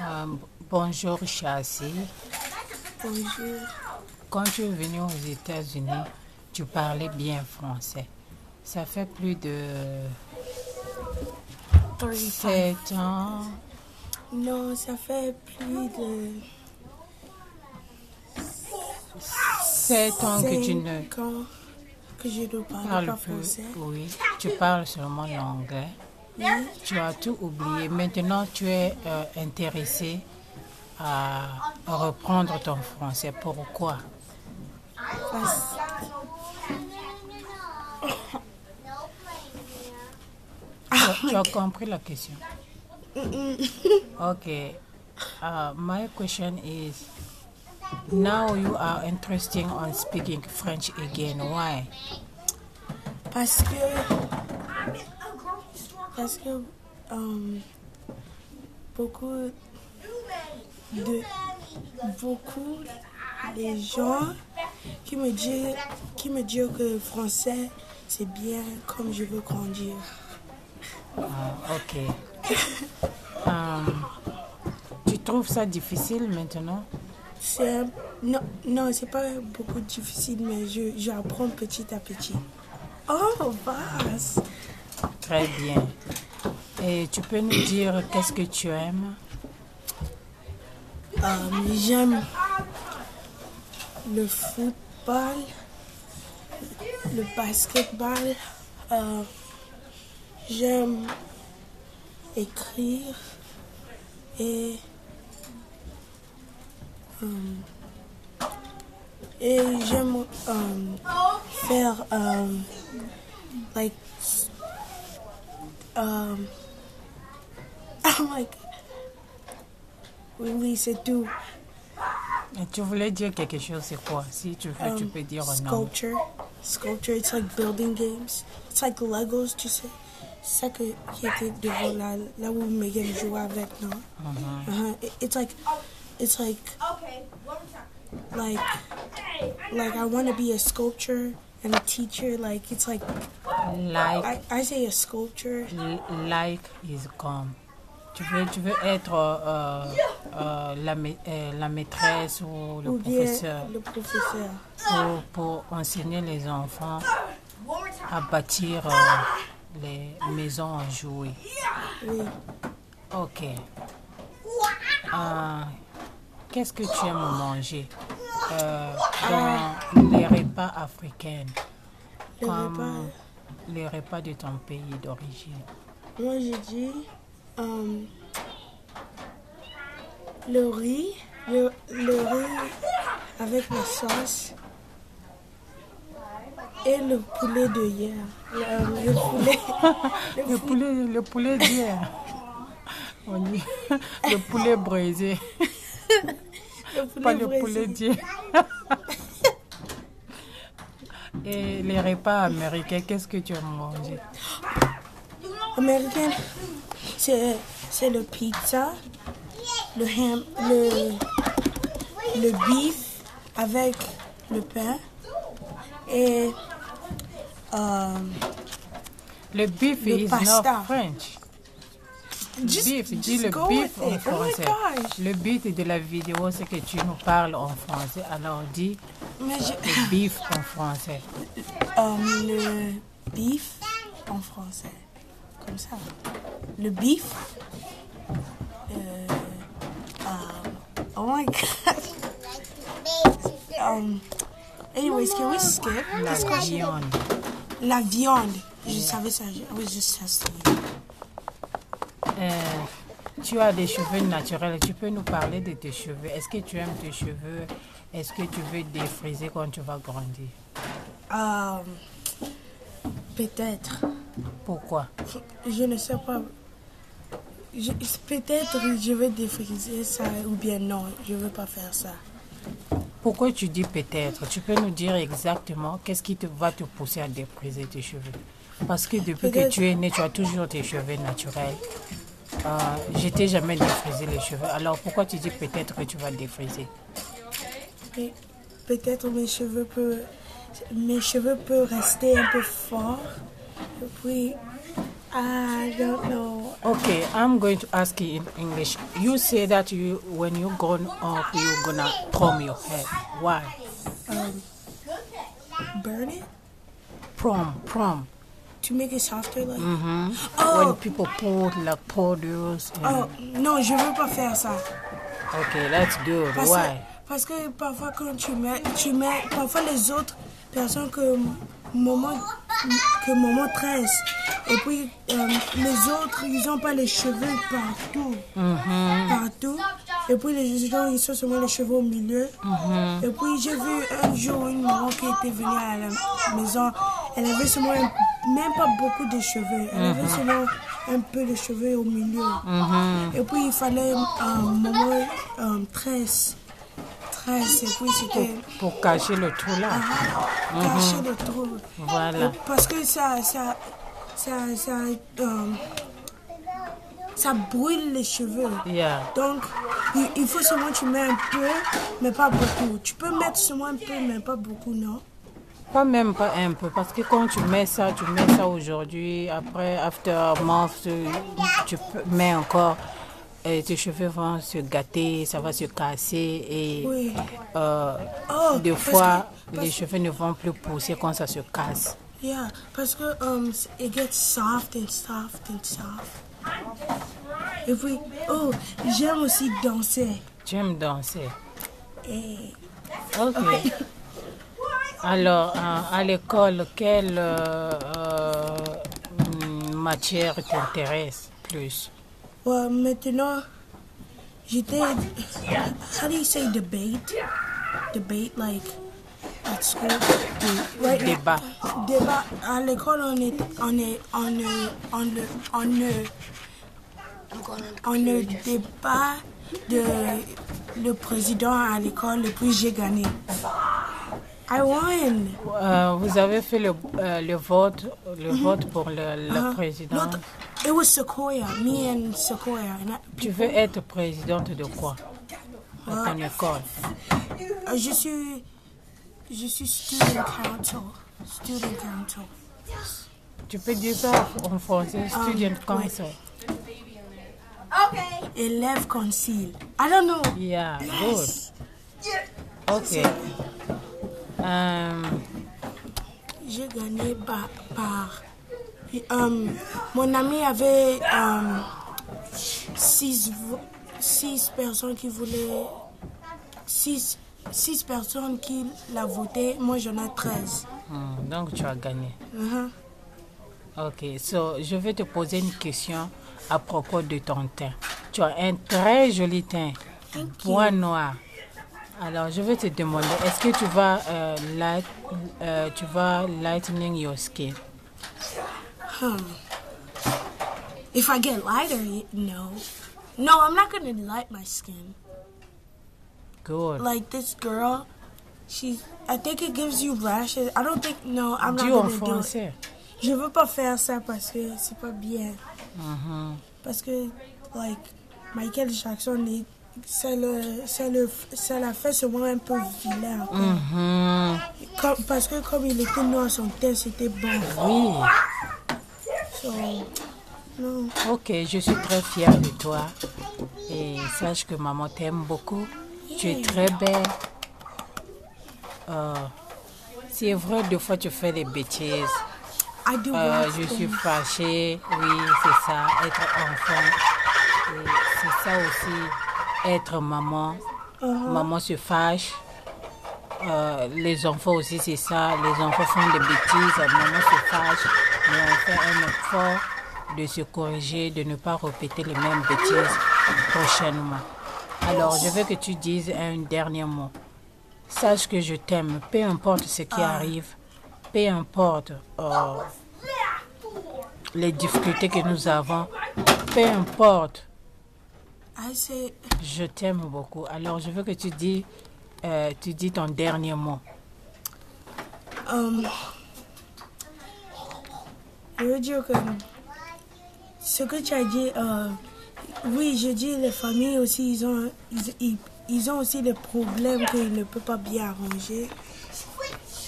Euh, Bonjour Chassi. Bonjour. Quand tu es venu aux États-Unis, tu parlais bien français. Ça fait plus de 35. 7 ans. Non, ça fait plus de 7 ans que tu ne 5 ans que je ne parle parles pas plus. français. Oui, tu parles seulement l'anglais. Oui, Tu as tout oublié. Maintenant, tu es intéressé à reprendre ton français. Pourquoi? parce Tu as compris la question? Okay. My question is, now you are interested on speaking French again. Why? parce que beaucoup de beaucoup des gens qui me disent que le français c'est bien comme je veux grandir. Ok. Tu trouves ça difficile maintenant? Non, c'est pas beaucoup difficile, mais j'apprends petit à petit. Oh, vaste. Très bien. Et tu peux nous dire qu'est-ce que tu aimes? J'aime le football, le basketball. J'aime écrire et j'aime faire like like oui, c'est tout. Et tu voulais dire quelque chose, c'est quoi? Si tu veux, tu peux dire non. Sculpture, it's like building games. It's like Legos, tu sais. C'est ça qui était devant là où Megan jouait avec, non? It's like I want to be a sculptor and a teacher. Like it's like I say a sculpture. Like is come. Tu veux être la maîtresse ou le Ou bien professeur le professeur. pour enseigner les enfants à bâtir les maisons en jouets. Oui. Ok. Qu'est-ce que tu aimes manger dans les repas africains, comme les repas de ton pays d'origine? Moi, je dis le riz avec la sauce et le poulet de hier. Le poulet d'hier. On dit le poulet braisé. Pas le poulet d'hier. Et les repas américains, qu'est-ce que tu aimes manger? Américain, c'est le pizza, le ham, le beef avec le pain et le beef le is pasta. not French. Beef, dis just le go beef with en it. Oh my français. gosh. Le but de la vidéo, c'est que tu nous parles en français. Alors dis Mais le beef en français. le beef en français. Comme ça. Le beef. Oh my god. Anyways, can we skip La this question? viande. La viande. Je savais ça. I was just testing it. Tu as des cheveux naturels. Tu peux nous parler de tes cheveux. Est-ce que tu aimes tes cheveux? Est-ce que tu veux défriser quand tu vas grandir? Peut-être. Pourquoi? Je ne sais pas. Peut-être je vais défriser ça ou bien non, je ne veux pas faire ça. Pourquoi tu dis peut-être? Tu peux nous dire exactement qu'est-ce qui va te pousser à défriser tes cheveux? Parce que depuis que tu es né, tu as toujours tes cheveux naturels. Je t'ai jamais défrisé les cheveux. Alors pourquoi tu dis peut-être que tu vas défriser? Peut-être mes cheveux peuvent rester un peu forts. Et puis I don't know. Okay, I'm going to ask you in English. You say that when you grown up, you're gonna perm your hair. Why? Burn it Prom. to make it softer, like. When Oh, people put like powders. And, non, je veux pas faire ça. okay, that's good. Why? Parce que parfois quand tu mets, parfois les autres personnes que maman tresse, et puis les autres ils ont pas les cheveux partout, et puis les gens ils sont seulement les cheveux au milieu, et puis j'ai vu un jour une maman qui était venue à la maison, elle avait seulement même pas beaucoup de cheveux, elle avait seulement un peu de cheveux au milieu, et puis il fallait maman tresse. Et puis c'était Pour cacher le trou là. cacher le trou. Voilà. Parce que ça brûle les cheveux. Yeah. Donc il faut seulement que tu mets un peu, mais pas beaucoup. Tu peux mettre seulement un peu, mais pas beaucoup, non? Pas même pas un peu, parce que quand tu mets ça aujourd'hui, après, after month, tu mets encore, et tes cheveux vont se gâter, ça va se casser, et Oui. des fois, les cheveux ne vont plus pousser quand ça se casse. Yeah, parce que it gets soft and soft and soft. Et puis, j'aime aussi danser. Tu aimes danser? Et Ok. Alors, à l'école, quelle matière t'intéresse plus? well, maintenant, j'étais. How do you say debate? Debate, like at school. Right now- Débat. Débat. À l'école, on ne débat de le président à l'école et puis j'ai gagné. I won. Vous avez fait le vote pour le président. Not, it was Sequoia, me and Sequoia. Tu veux être présidente de quoi à ton école? Je suis student council. Student council. Tu peux dire ça en français, student council. Élève concile. I don't know. Yeah, good. Ok. J'ai gagné par mon ami avait 6 personnes qui voulaient 6 personnes qui l'ont voté. Moi j'en ai 13. Donc tu as gagné. Uh-huh. Ok, so je vais te poser une question à propos de ton teint. Tu as un très joli teint, point noir. Alors je vais te demander, est-ce que tu vas lightening your skin? If I get lighter, no. No, I'm not gonna light my skin. Good. Like this girl, I think it gives you rashes. I don't think, no, I'm not Dis en gonna do it. français. Je veux pas faire ça parce que c'est pas bien. Parce que, like, Michael Jackson, ça l'a fait seulement un peu vilain. Parce que comme il était noir, son teint c'était bon. Oui. So, non. Ok, je suis très fière de toi. Et sache que maman t'aime beaucoup. Tu es très belle. C'est vrai, des fois tu fais des bêtises. I do Je suis fâchée. Oui, c'est ça, être enfant. Et c'est ça aussi, être maman. Maman se fâche. Les enfants aussi, c'est ça. Les enfants font des bêtises. Maman se fâche. Mais on fait un effort de se corriger, de ne pas répéter les mêmes bêtises prochainement. Alors, je veux que tu dises un dernier mot. Sache que je t'aime, peu importe ce qui arrive, peu importe les difficultés que nous avons, peu importe. Je t'aime beaucoup. Alors, je veux que tu dis ton dernier mot. Je veux dire que ce que tu as dit, oui, je dis les familles aussi, ils ont aussi des problèmes qu'ils ne peuvent pas bien arranger.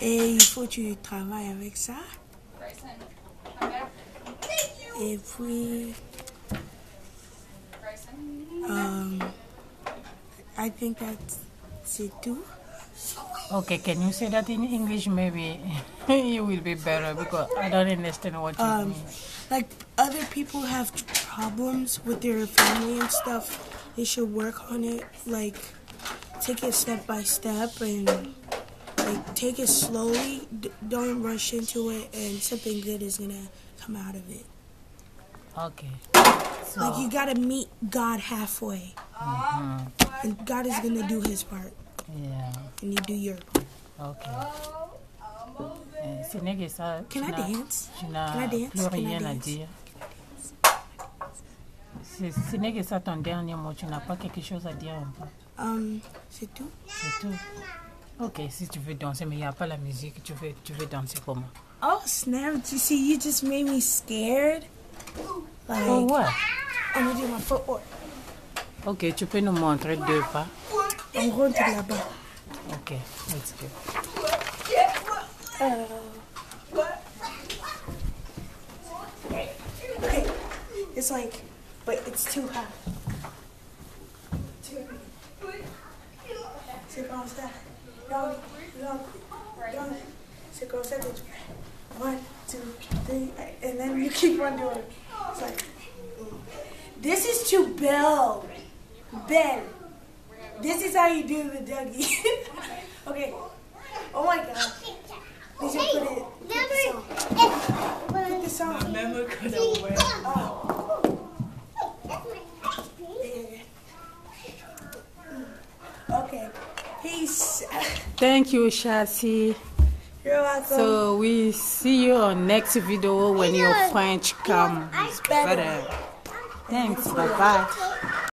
Et il faut que tu travailles avec ça. if we, I think that's c'est tout. Okay, can you say that in English? Maybe it will be better because I don't understand what you mean. Like other people have problems with their family and stuff. They should work on it. Like take it step by step and like take it slowly. Don't rush into it, and something good is gonna come out of it. Okay. So, Like you gotta meet God halfway, and God is gonna do His part, yeah. and you do your part. Okay. Ce n'est que ça. Can I dance? Tu n'as Can I dance? plus Can I rien à dance? dire. Ce n'est que ça ton dernier mot. Tu n'as pas quelque chose à dire encore. C'est tout. C'est tout. Ok, si tu veux danser, mais il n'y a pas la musique, tu veux danser comment? Oh snap! You see, you just made me scared. Like, Oh, what? I'm gonna do my footwork. Ok, tu peux nous montrer 2 pas? I'm going to là-bas. Ok, let's go. Okay. It's like, but it's too high. C'est comme ça. Non. C'est comme ça que tu fais. 1, 2, 3, and then you keep on doing it. It's like, this is too build. Ben, this is how you do the Dougie. Okay. Oh my God. Did you put the song? Put the song. Okay. Peace. Thank you, Shasi. You're welcome. So we see you on next video when your French comes better. Thanks, bye-bye.